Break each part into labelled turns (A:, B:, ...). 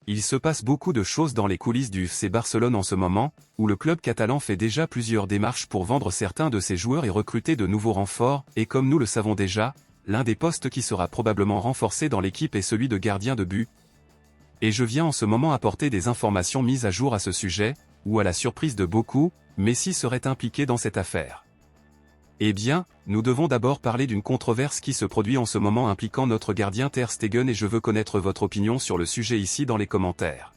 A: Il se passe beaucoup de choses dans les coulisses du FC Barcelone en ce moment, où le club catalan fait déjà plusieurs démarches pour vendre certains de ses joueurs et recruter de nouveaux renforts, et comme nous le savons déjà, l'un des postes qui sera probablement renforcé dans l'équipe est celui de gardien de but. Et je viens en ce moment apporter des informations mises à jour à ce sujet, où à la surprise de beaucoup, Messi serait impliqué dans cette affaire. Eh bien, nous devons d'abord parler d'une controverse qui se produit en ce moment impliquant notre gardien Ter Stegen et je veux connaître votre opinion sur le sujet ici dans les commentaires.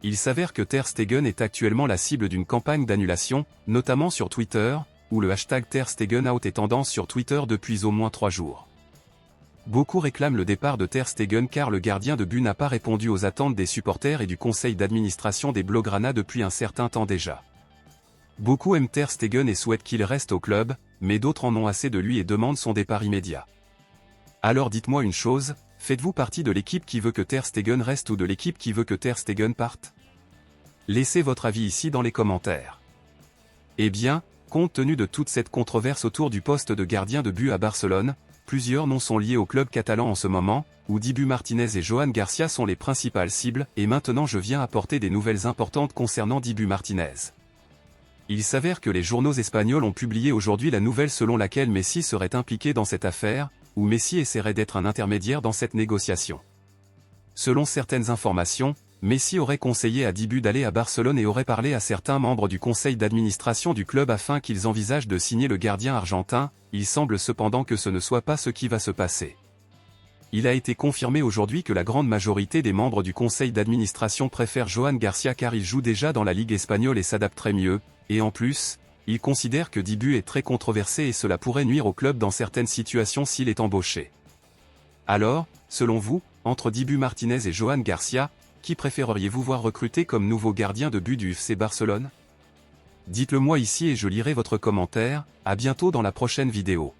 A: Il s'avère que Ter Stegen est actuellement la cible d'une campagne d'annulation, notamment sur Twitter, où le hashtag Ter Stegen out est tendance sur Twitter depuis au moins 3 jours. Beaucoup réclament le départ de Ter Stegen car le gardien de but n'a pas répondu aux attentes des supporters et du conseil d'administration des Blaugrana depuis un certain temps déjà. Beaucoup aiment Ter Stegen et souhaitent qu'il reste au club, mais d'autres en ont assez de lui et demandent son départ immédiat. Alors dites-moi une chose, faites-vous partie de l'équipe qui veut que Ter Stegen reste ou de l'équipe qui veut que Ter Stegen parte? Laissez votre avis ici dans les commentaires. Eh bien, compte tenu de toute cette controverse autour du poste de gardien de but à Barcelone, plusieurs noms sont liés au club catalan en ce moment, où Dibu Martinez et Joan Garcia sont les principales cibles, et maintenant je viens apporter des nouvelles importantes concernant Dibu Martinez. Il s'avère que les journaux espagnols ont publié aujourd'hui la nouvelle selon laquelle Messi serait impliqué dans cette affaire, où Messi essaierait d'être un intermédiaire dans cette négociation. Selon certaines informations, Messi aurait conseillé à Dibu d'aller à Barcelone et aurait parlé à certains membres du conseil d'administration du club afin qu'ils envisagent de signer le gardien argentin, il semble cependant que ce ne soit pas ce qui va se passer. Il a été confirmé aujourd'hui que la grande majorité des membres du conseil d'administration préfèrent Joan Garcia car il joue déjà dans la Ligue espagnole et s'adapterait mieux, et en plus, il considère que Dibu est très controversé et cela pourrait nuire au club dans certaines situations s'il est embauché. Alors, selon vous, entre Dibu Martinez et Joan Garcia, qui préféreriez-vous voir recruter comme nouveau gardien de but du FC Barcelone? Dites-le moi ici et je lirai votre commentaire, à bientôt dans la prochaine vidéo.